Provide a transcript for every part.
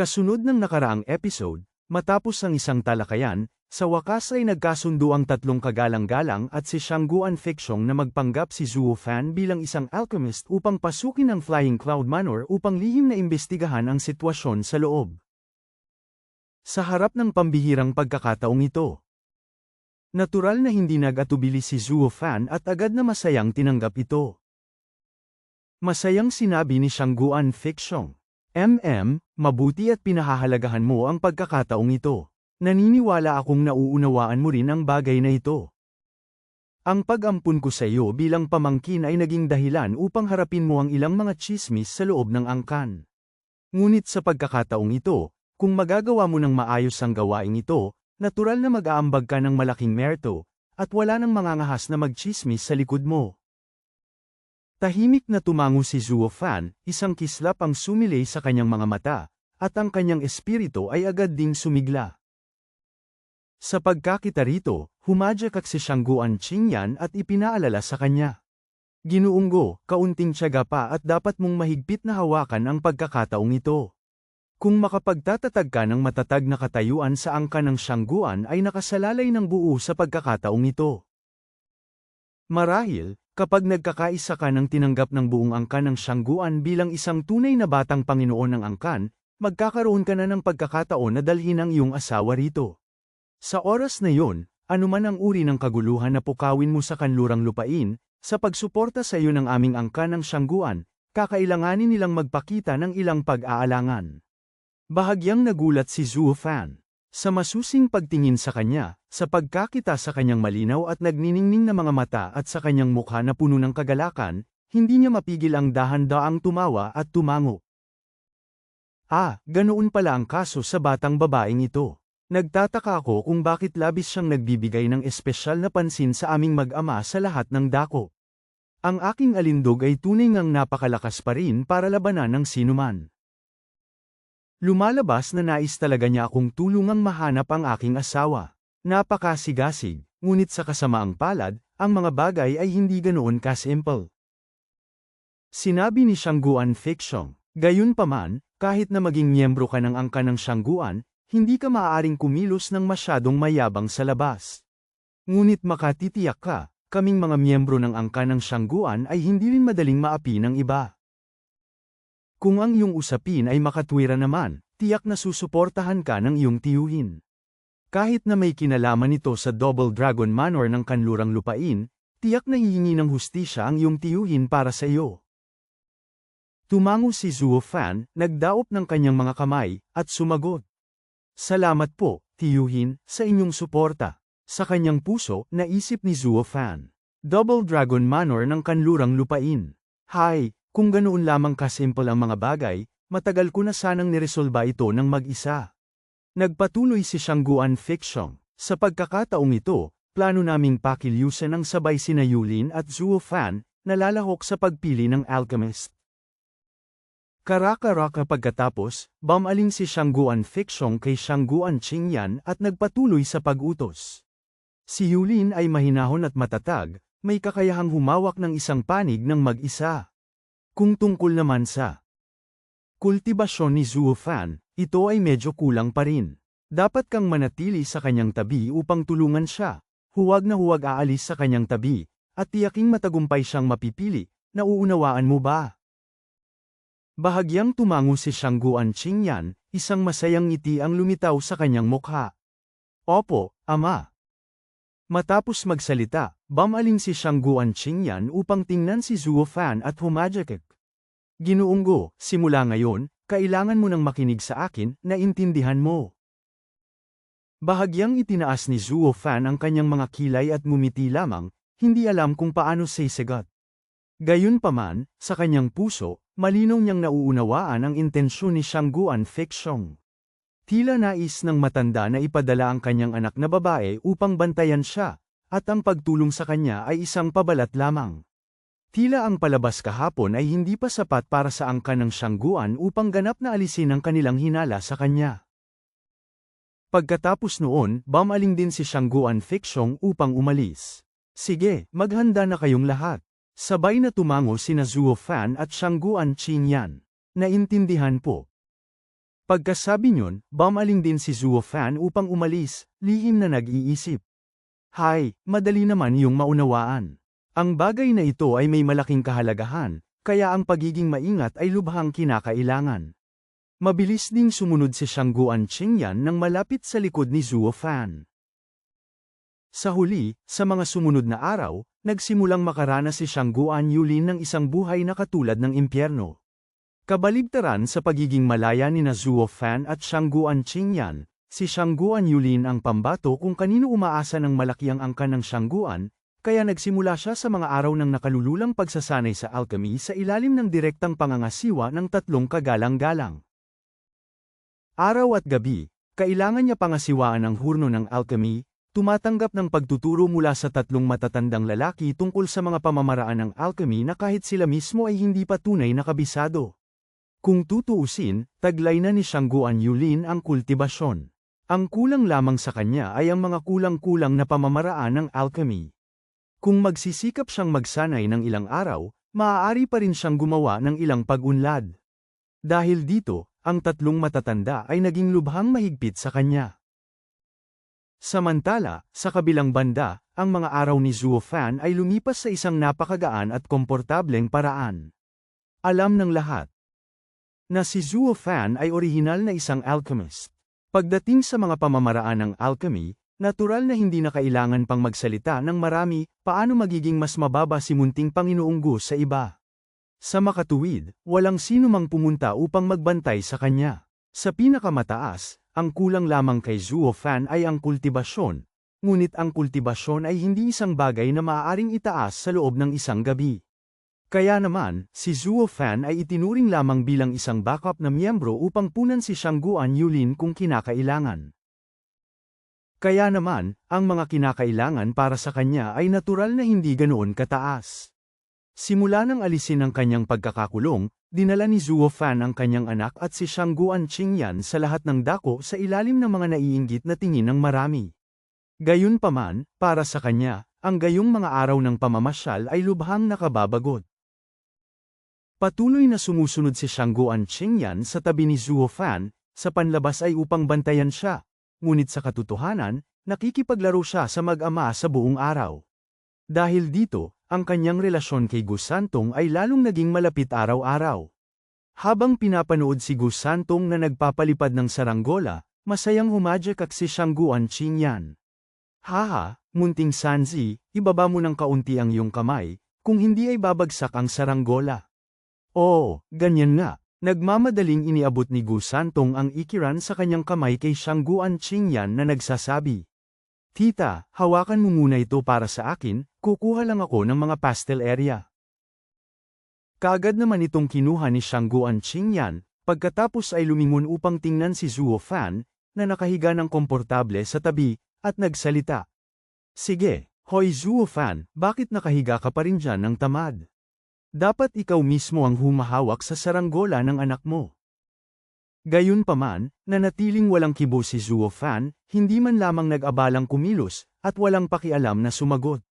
Kasunod ng nakaraang episode, matapos ang isang talakayan, sa wakas ay nagkasundo ang tatlong kagalang-galang at si Shangguan Feixiong na magpanggap si Zhuo Fan bilang isang alchemist upang pasukin ang Flying Cloud Manor upang lihim na imbestigahan ang sitwasyon sa loob. Sa harap ng pambihirang pagkakataong ito, natural na hindi nag-atubili si Zhuo Fan at agad na masayang tinanggap ito. Masayang sinabi ni Shangguan Feixiong, mabuti at pinahahalagahan mo ang pagkakataong ito. Naniniwala akong nauunawaan mo rin ang bagay na ito. Ang pag-ampun ko sa iyo bilang pamangkin ay naging dahilan upang harapin mo ang ilang mga tsismis sa loob ng angkan. Ngunit sa pagkakataong ito, kung magagawa mo ng maayos ang gawaing ito, natural na mag-aambag ka ng malaking merto, at wala nang mangangahas na magtsismis sa likod mo. Tahimik na tumango si Zhuo Fan, isang kislap ang sumilay sa kanyang mga mata, at ang kanyang espiritu ay agad ding sumigla. Sa pagkakita rito, humadyak si Shangguan Qingyan at ipinaalala sa kanya. Ginuunggo, kaunting tiyaga pa at dapat mong mahigpit na hawakan ang pagkakataong ito. Kung makapagtatatag ka ng matatag na katayuan sa angka ng Shangguan ay nakasalalay ng buo sa pagkakataong ito. Marahil, kapag nagkakaisa ka ng tinanggap ng buong angka ng Shangguan bilang isang tunay na batang Panginoon ng angkan, magkakaroon ka na ng pagkakataon na dalhin ang iyong asawa rito. Sa oras na yon, anuman ang uri ng kaguluhan na pukawin mo sa kanlurang lupain, sa pagsuporta sa iyo ng aming angka ng Shangguan, kakailanganin nilang magpakita ng ilang pag-aalangan. Bahagyang nagulat si Zhuo Fan. Sa masusing pagtingin sa kanya, sa pagkakita sa kanyang malinaw at nagniningning na mga mata at sa kanyang mukha na puno ng kagalakan, hindi niya mapigil ang dahan-daang tumawa at tumango. Ganoon pala ang kaso sa batang babaeng ito. Nagtataka ako kung bakit labis siyang nagbibigay ng espesyal na pansin sa aming mag-ama sa lahat ng dako. Ang aking alindog ay tunay ngang napakalakas pa rin para labanan ng sinuman. Lumalabas na nais talaga niya akong tulungang mahanap ang aking asawa. Napakasigasig, ngunit sa kasamaang palad, ang mga bagay ay hindi ganoon kasimple. Sinabi ni Shangguan Feixiong, gayunpaman, kahit na maging miyembro ka ng angka ng Shangguan, hindi ka maaaring kumilos ng masyadong mayabang sa labas. Ngunit makatitiyak ka, kaming mga miyembro ng angka ng Shangguan ay hindi rin madaling maapi ng iba. Kung ang iyong usapin ay makatwira naman, tiyak na susuportahan ka ng iyong tiyuhin. Kahit na may kinalaman ito sa Double Dragon Manor ng kanlurang lupain, tiyak na hihingi ng hustisya ang iyong tiyuhin para sa iyo. Tumango si Zhuo Fan, nagdaop ng kanyang mga kamay, at sumagot. Salamat po, tiyuhin, sa inyong suporta. Sa kanyang puso, naisip ni Zhuo Fan. Double Dragon Manor ng kanlurang lupain. Kung ganoon lamang kasimple ang mga bagay, matagal ko na sanang niresolba ito ng mag-isa. Nagpatuloy si Shangguan Feixiong. Sa pagkakataong ito, plano naming pakilyusan ang sabay sina Yulin at Zhuo Fan, nalalahok sa pagpili ng alchemist. Karaka-raka pagkatapos, bumaling si Shangguan Feixiong kay Shangguan Qingyan at nagpatuloy sa pag-utos. Si Yulin ay mahinahon at matatag, may kakayahang humawak ng isang panig ng mag-isa. Kung tungkol naman sa kultibasyon ni Zhuo Fan, ito ay medyo kulang pa rin. Dapat kang manatili sa kanyang tabi upang tulungan siya. Huwag na huwag aalis sa kanyang tabi, at tiyaking matagumpay siyang mapipili. Nauunawaan mo ba? Bahagyang tumango si Shangguan Qingyan, isang masayang ngiti ang lumitaw sa kanyang mukha. Opo, ama. Matapos magsalita, bumaling si Shangguan Qingyan upang tingnan si Zhuo Fan at humadyak. Ginuunggo, simula ngayon, kailangan mo nang makinig sa akin, naintindihan mo. Bahagyang itinaas ni Zhuo Fan ang kanyang mga kilay at ngumiti lamang, hindi alam kung paano sisagot. Gayunpaman, sa kanyang puso, malinaw niyang nauunawaan ang intensyon ni Shangguan Feixiong. Tila nais ng matanda na ipadala ang kanyang anak na babae upang bantayan siya, at ang pagtulong sa kanya ay isang pabalat lamang. Tila ang palabas kahapon ay hindi pa sapat para sa angka ng Shangguan upang ganap na alisin ang kanilang hinala sa kanya. Pagkatapos noon, bumaling din si Shangguan Feixiong upang umalis. Sige, maghanda na kayong lahat. Sabay na tumango sina Zhuo Fan at Shangguan Qingyan. Naintindihan po. Pagkasabi niyon, bumaling din si Zuo Fan upang umalis, lihim na nag-iisip. Hay, madali naman yung maunawaan. Ang bagay na ito ay may malaking kahalagahan, kaya ang pagiging maingat ay lubhang kinakailangan. Mabilis ding sumunod si Shangguan Qingyan nang malapit sa likod ni Zuo Fan. Sa huli, sa mga sumunod na araw, nagsimulang makaranas si Shangguan Yulin ng isang buhay na katulad ng impyerno. Kabaligtaran sa pagiging malaya ni na Zuo Fan at Shangguan Qingyan, si Shangguan Yulin ang pambato kung kanino umaasa ng malaki ang angkan ng Shangguan, kaya nagsimula siya sa mga araw ng nakalululang pagsasanay sa alchemy sa ilalim ng direktang pangangasiwa ng 3 kagalang-galang. Araw at gabi, kailangan niya pangasiwaan ang hurno ng alchemy, tumatanggap ng pagtuturo mula sa 3 matatandang lalaki tungkol sa mga pamamaraan ng alchemy na kahit sila mismo ay hindi pa tunay na kabisado. Kung tutuusin, taglay na ni Shangguan Yulin ang kultibasyon. Ang kulang lamang sa kanya ay ang mga kulang-kulang na pamamaraan ng alchemy. Kung magsisikap siyang magsanay ng ilang araw, maaari pa rin siyang gumawa ng ilang pag-unlad. Dahil dito, ang 3 matatanda ay naging lubhang mahigpit sa kanya. Samantala, sa kabilang banda, ang mga araw ni Zuo Fan ay lumipas sa isang napakagaan at komportableng paraan. Alam ng lahat na si Zuo Fan ay orihinal na isang alchemist. Pagdating sa mga pamamaraan ng alchemy, natural na hindi na kailangan pang magsalita ng marami, paano magiging mas mababa si munting Panginoong Gu sa iba. Sa makatuwid, walang sino mang pumunta upang magbantay sa kanya. Sa pinakamataas, ang kulang lamang kay Zuo Fan ay ang kultibasyon, ngunit ang kultibasyon ay hindi isang bagay na maaaring itaas sa loob ng isang gabi. Kaya naman, si Zuo Fan ay itinuring lamang bilang isang backup na miyembro upang punan si Shangguan Yulin kung kinakailangan. Kaya naman, ang mga kinakailangan para sa kanya ay natural na hindi ganoon kataas. Simula nang alisin ang kanyang pagkakakulong, dinala ni Zuo Fan ang kanyang anak at si Shangguan Qingyan sa lahat ng dako sa ilalim ng mga naiinggit na tingin ng marami. Gayunpaman, para sa kanya, ang gayong mga araw ng pamamasyal ay lubhang nakababagot. Patuloy na sumusunod si Shangguan Qingyan sa tabi ni Zuo Fan, sa panlabas ay upang bantayan siya, ngunit sa katotohanan, nakikipaglaro siya sa mag-ama sa buong araw. Dahil dito, ang kanyang relasyon kay Gu Santong ay lalong naging malapit araw-araw. Habang pinapanood si Gu Santong na nagpapalipad ng saranggola, masayang humadyak si Shangguan Qingyan. Haha, munting Sanzi, ibaba mo ng kaunti ang iyong kamay, kung hindi ay babagsak ang saranggola. Oo, ganyan nga. Nagmamadaling iniabot ni Gu Santong ang ikiran sa kanyang kamay kay Shangguan Qingyan na nagsasabi, Tita, hawakan mo muna ito para sa akin, kukuha lang ako ng mga pastel area. Kaagad naman itong kinuha ni Shangguan Qingyan, pagkatapos ay lumingon upang tingnan si Zuo Fan, na nakahiga ng komportable sa tabi, at nagsalita. Sige, hoy Zuo Fan, bakit nakahiga ka pa rin dyan ng tamad? Dapat ikaw mismo ang humahawak sa saranggola ng anak mo. Gayunpaman, nanatiling walang kibo si Zuo Fan, hindi man lamang nag-abalang kumilos, at walang pakialam na sumagot.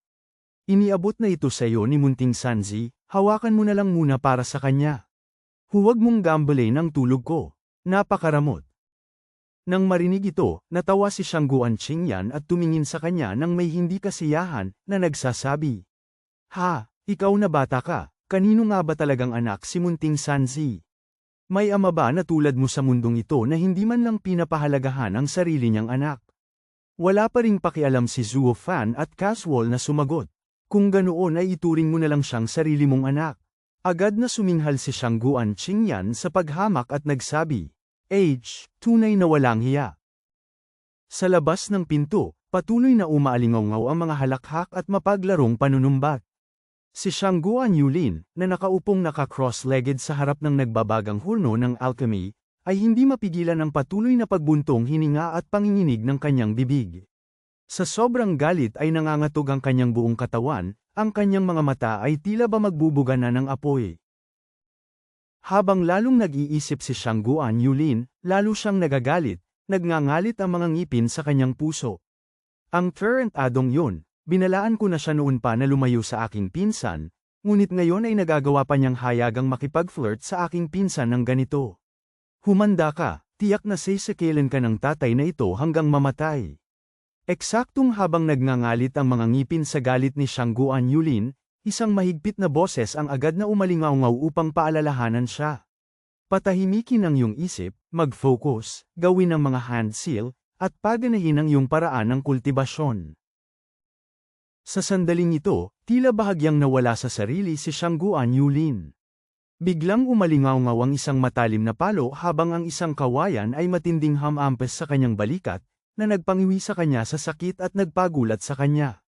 Iniabot na ito sa iyo ni munting Sanzi, hawakan mo na lang muna para sa kanya. Huwag mong gambalain ang tulog ko. Napakaramot. Nang marinig ito, natawa si Shangguan Qingyan at tumingin sa kanya nang may hindi kasiyahan, na nagsasabi. Ha, ikaw na bata ka, kanino nga ba talagang anak si munting Sanzi? May ama ba na tulad mo sa mundong ito na hindi man lang pinapahalagahan ang sarili niyang anak? Wala pa ring pakialam si Zuo Fan at casual na sumagot. Kung ganoon ay ituring mo na lang siyang sarili mong anak. Agad na suminghal si Shangguan Qingyan sa paghamak at nagsabi, Age, tunay na walang hiya. Sa labas ng pinto, patuloy na umaalingaw ang mga halakhak at mapaglarong panunumbat. Si Shangguan Yulin, na nakaupong naka-cross-legged sa harap ng nagbabagang hurno ng alchemy, ay hindi mapigilan ang patuloy na pagbuntong hininga at panginginig ng kanyang bibig. Sa sobrang galit ay nangangatog ang kanyang buong katawan, ang kanyang mga mata ay tila ba magbubuga na ng apoy. Habang lalong nag-iisip si Shangguan Yulin, lalo siyang nagagalit, nagngangalit ang mga ngipin sa kanyang puso. Ang current adong yun. Binalaan ko na siya noon pa na lumayo sa aking pinsan, ngunit ngayon ay nagagawa pa niyang hayagang makipag-flirt sa aking pinsan ng ganito. Humanda ka, tiyak na sisakilin ka ng tatay na ito hanggang mamatay. Eksaktong habang nagngangalit ang mga ngipin sa galit ni Shangguan Yulin, isang mahigpit na boses ang agad na umalingaw-ngaw upang paalalahanan siya. Patahimikin ang iyong isip, mag-focus, gawin ang mga hand seal, at paganahin ang iyong paraan ng kultibasyon. Sa sandaling ito, tila bahagyang nawala sa sarili si Shangguan Yulin. Biglang umalingaw-ngaw ang isang matalim na palo habang ang isang kawayan ay matinding hamampes sa kanyang balikat, na nagpangiwi sa kanya sa sakit at nagpagulat sa kanya.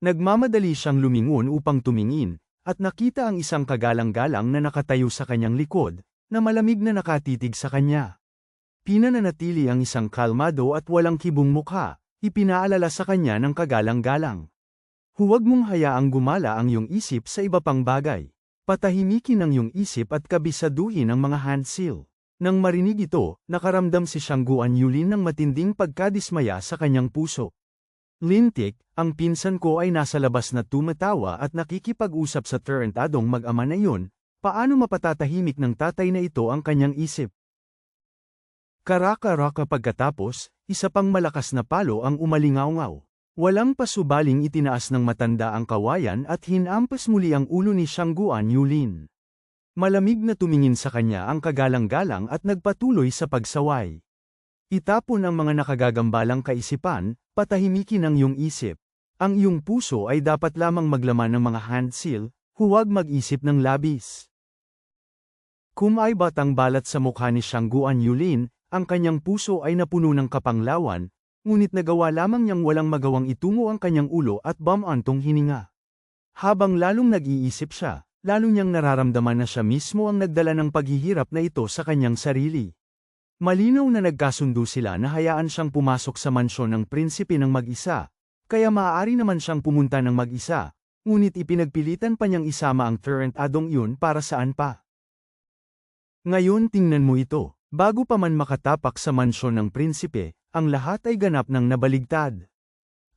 Nagmamadali siyang lumingon upang tumingin, at nakita ang isang kagalang-galang na nakatayo sa kanyang likod, na malamig na nakatitig sa kanya. Pinananatili ang isang kalmado at walang kibong mukha, ipinaalala sa kanya ng kagalang-galang. Huwag mong hayaang gumala ang iyong isip sa iba pang bagay. Patahimikin ang iyong isip at kabisaduhin ang mga hand seal. Nang marinig ito, nakaramdam si Shangguan Yulin ng matinding pagkadismaya sa kanyang puso. Lintik, ang pinsan ko ay nasa labas na tumatawa at nakikipag-usap sa tarantadong mag-ama na iyon, paano mapatatahimik ng tatay na ito ang kanyang isip? Karaka-raka pagkatapos, isa pang malakas na palo ang umalingaw-ngaw. Walang pasubaling itinaas ng matanda ang kawayan at hinampas muli ang ulo ni Shangguan Yulin. Malamig na tumingin sa kanya ang kagalang-galang at nagpatuloy sa pagsaway. Itapon ang mga nakagagambalang kaisipan, patahimikin ang iyong isip. Ang iyong puso ay dapat lamang maglaman ng mga hand seal, huwag mag-isip ng labis. Kumaibat ang balat sa mukha ni Shangguan Yulin, ang kanyang puso ay napuno ng kapanglawan, ngunit nagawa lamang niyang walang magawang itungo ang kanyang ulo at bumantong hininga. Habang lalong nag-iisip siya, lalo niyang nararamdaman na siya mismo ang nagdala ng paghihirap na ito sa kanyang sarili. Malinaw na nagkasundo sila na hayaan siyang pumasok sa mansyon ng prinsipe ng mag-isa, kaya maaari naman siyang pumunta ng mag-isa, ngunit ipinagpilitan pa niyang isama ang tarantadong iyon para saan pa. Ngayon tingnan mo ito, bago pa man makatapak sa mansyon ng prinsipe, ang lahat ay ganap ng nabaligtad.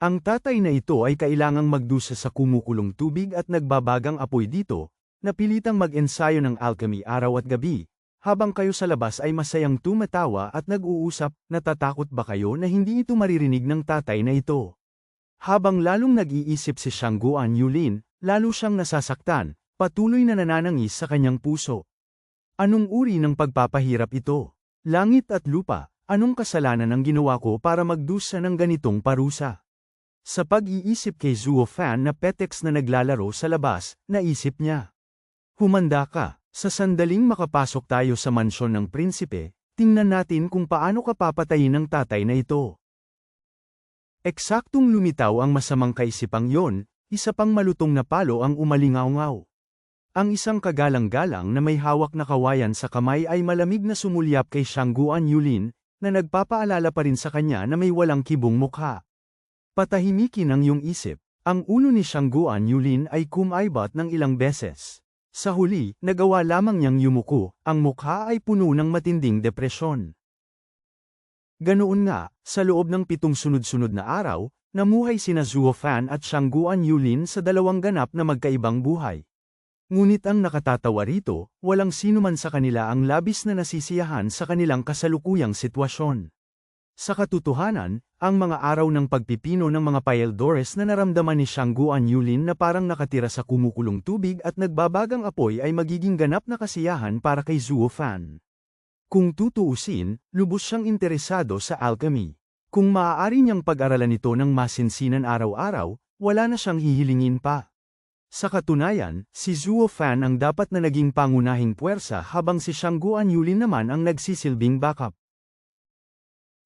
Ang tatay na ito ay kailangang magdusa sa kumukulong tubig at nagbabagang apoy dito, napilitang mag-ensayo ng alchemy araw at gabi. Habang kayo sa labas ay masayang tumatawa at nag-uusap, natatakot ba kayo na hindi ito maririnig ng tatay na ito? Habang lalong nag-iisip si Shangguan Yulin, lalo siyang nasasaktan, patuloy na nananangis sa kanyang puso. Anong uri ng pagpapahirap ito? Langit at lupa, anong kasalanan ang ginawa ko para magdusa ng ganitong parusa? Sa pag-iisip kay Zuo Fan na petex na naglalaro sa labas, naisip niya. Humanda ka. Sa sandaling makapasok tayo sa mansyon ng prinsipe, tingnan natin kung paano ka papatayin ng tatay na ito. Eksaktong lumitaw ang masamang kaisipang yon, isa pang malutong na palo ang umalingaw-ngaw. Ang isang kagalang-galang na may hawak na kawayan sa kamay ay malamig na sumulyap kay Shangguan Yulin, na nagpapaalala pa rin sa kanya na may walang kibong mukha. Patahimikin ang iyong isip, ang ulo ni Shangguan Yulin ay kumaibat ng ilang beses. Sa huli, nagawa lamang niyang yumuko, ang mukha ay puno ng matinding depresyon. Ganoon nga, sa loob ng 7 sunod-sunod na araw, namuhay sina Zuo Fan at Shangguan Yulin sa dalawang ganap na magkaibang buhay. Ngunit ang nakatatawa rito, walang sinuman sa kanila ang labis na nasisiyahan sa kanilang kasalukuyang sitwasyon. Sa katotohanan, ang mga araw ng pagpipino ng mga paeldores na naramdaman ni Shangguan Yulin na parang nakatira sa kumukulong tubig at nagbabagang apoy ay magiging ganap na kasiyahan para kay Zuo Fan. Kung tutuusin, lubos siyang interesado sa alchemy. Kung maaari niyang pag-aralan ito ng masinsinan araw-araw, wala na siyang hihilingin pa. Sa katunayan, si Zuo Fan ang dapat na naging pangunahing puwersa habang si Shangguan Yulin naman ang nagsisilbing backup.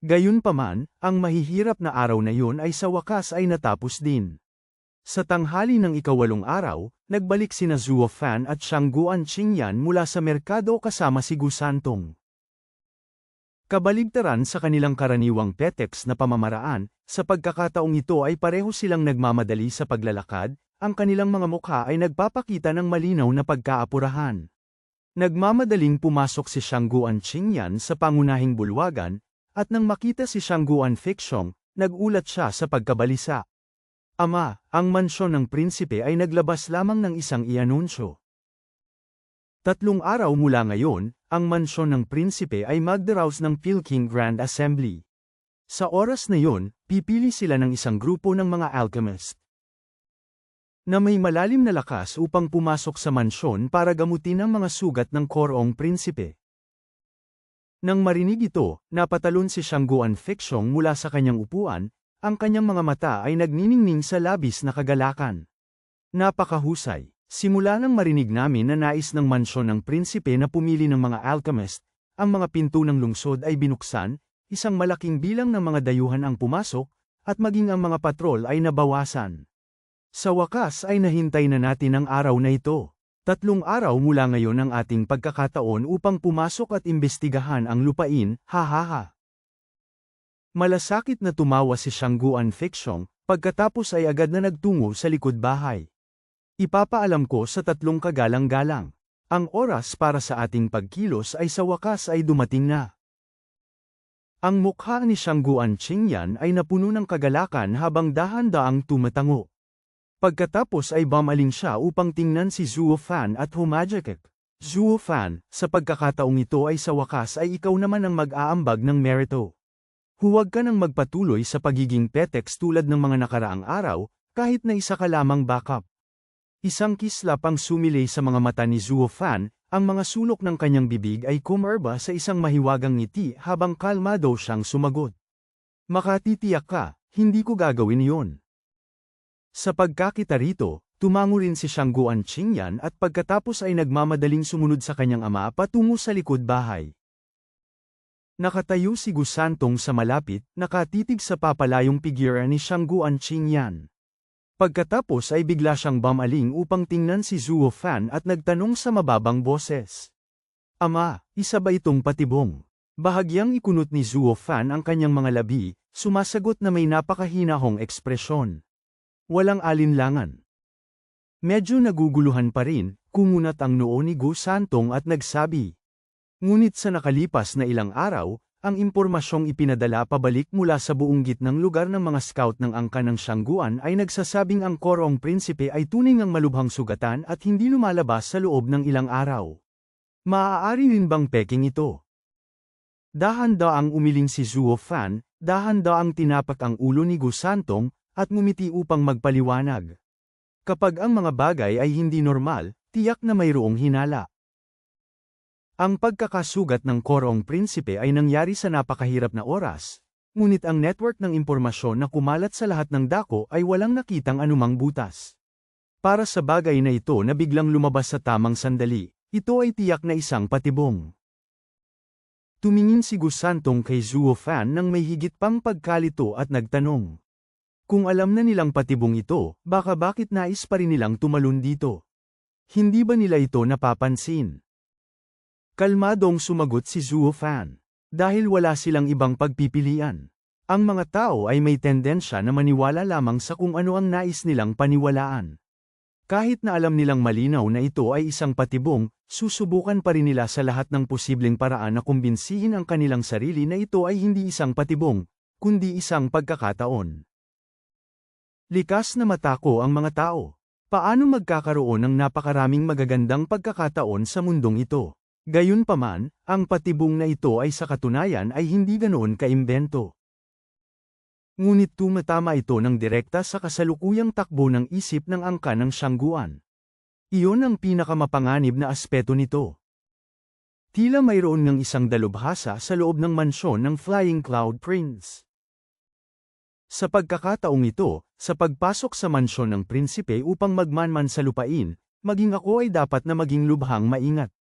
Gayunpaman, ang mahihirap na araw na yun ay sa wakas ay natapos din. Sa tanghali ng ika-8 araw, nagbalik sina Zuo Fan at Shangguan Qingyan mula sa merkado kasama si Gu Santong. Kabaligtaran sa kanilang karaniwang petex na pamamaraan, sa pagkakataong ito ay pareho silang nagmamadali sa paglalakad, ang kanilang mga mukha ay nagpapakita ng malinaw na pagkaapurahan. Nagmamadaling pumasok si Shangguan Qingyan sa pangunahing bulwagan, at nang makita si Shangguan Feixiong, nagulat siya sa pagkabalisa. Ama, ang mansyon ng prinsipe ay naglabas lamang ng isang ianunsyo. 3 araw mula ngayon, ang mansyon ng prinsipe ay magdaraos ng Peking Grand Assembly. Sa oras na yon, pipili sila ng isang grupo ng mga alchemist na may malalim na lakas upang pumasok sa mansyon para gamutin ang mga sugat ng Korong prinsipe. Nang marinig ito, napatalon si Shangguan Feixiong mula sa kanyang upuan, ang kanyang mga mata ay nagniningning sa labis na kagalakan. Napakahusay. Simula nang marinig namin na nais ng mansyon ng prinsipe na pumili ng mga alchemist, ang mga pinto ng lungsod ay binuksan, isang malaking bilang ng mga dayuhan ang pumasok, at maging ang mga patrol ay nabawasan. Sa wakas ay nahintay na natin ang araw na ito. 3 araw mula ngayon ang ating pagkakataon upang pumasok at imbestigahan ang lupain, hahaha. Malasakit na tumawa si Shangguan Feixiong, pagkatapos ay agad na nagtungo sa likod bahay. Ipapaalam ko sa 3 kagalang-galang. Ang oras para sa ating pagkilos ay sa wakas ay dumating na. Ang mukha ni Shangguan Qingyan ay napuno ng kagalakan habang dahan-daang tumatango. Pagkatapos ay bumaling siya upang tingnan si Zhuo Fan at humajekek. Zhuo Fan, sa pagkakataong ito ay sa wakas ay ikaw naman ang mag-aambag ng merito. Huwag ka nang magpatuloy sa pagiging petex tulad ng mga nakaraang araw, kahit na isa ka lamang backup. Isang kislap ang sumilay sa mga mata ni Zhuo Fan, ang mga sulok ng kanyang bibig ay kumerba sa isang mahiwagang ngiti habang kalmado siyang sumagot. Makatitiyak ka, hindi ko gagawin iyon. Sa pagkakita rito, tumango rin si Shangguan Qingyan at pagkatapos ay nagmamadaling sumunod sa kanyang ama patungo sa likod bahay. Nakatayo si Gu Santong sa malapit, nakatitig sa papalayong figura ni Shangguan Qingyan. Pagkatapos ay bigla siyang bumaling upang tingnan si Zhuo Fan at nagtanong sa mababang boses. Ama, isa ba itong patibong? Bahagyang ikunot ni Zhuo Fan ang kanyang mga labi, sumasagot na may napakahinahong ekspresyon. Walang alinlangan. Medyo naguguluhan pa rin, kumunat ang noo ni Gu Santong at nagsabi. Ngunit sa nakalipas na ilang araw, ang impormasyong ipinadala pabalik mula sa buong gitnang lugar ng mga scout ng angka ng Shangguan ay nagsasabing ang Korong prinsipe ay tunay ngang malubhang sugatan at hindi lumalabas sa loob ng ilang araw. Maaari rin bang peking ito? Dahan-daang umiling si Zhuo Fan, dahan-daang tinapak ang ulo ni Gu Santong, at ngumiti upang magpaliwanag. Kapag ang mga bagay ay hindi normal, tiyak na mayroong hinala. Ang pagkakasugat ng Korong prinsipe ay nangyari sa napakahirap na oras, ngunit ang network ng impormasyon na kumalat sa lahat ng dako ay walang nakitang anumang butas. Para sa bagay na ito na biglang lumabas sa tamang sandali, ito ay tiyak na isang patibong. Tumingin si Gu Santong kay Zhuo Fan nang may higit pang pagkalito at nagtanong. Kung alam na nilang patibong ito, bakit nais pa rin nilang tumalon dito? Hindi ba nila ito napapansin? Kalmadong sumagot si Zhuo Fan. Dahil wala silang ibang pagpipilian. Ang mga tao ay may tendensya na maniwala lamang sa kung ano ang nais nilang paniwalaan. Kahit na alam nilang malinaw na ito ay isang patibong, susubukan pa rin nila sa lahat ng posibleng paraan na kumbinsihin ang kanilang sarili na ito ay hindi isang patibong, kundi isang pagkakataon. Likas na matako ang mga tao. Paano magkakaroon ng napakaraming magagandang pagkakataon sa mundong ito? Gayunpaman, ang patibong na ito ay sa katunayan ay hindi ganoon kaimbento. Ngunit tumatama ito ng direkta sa kasalukuyang takbo ng isip ng angka ng Shangguan. Iyon ang pinakamapanganib na aspeto nito. Tila mayroon ng isang dalubhasa sa loob ng mansyon ng Flying Cloud Prince. Sa pagkakataong ito, sa pagpasok sa mansyon ng prinsipe upang magmanman sa lupain, maging ako ay dapat na maging lubhang maingat.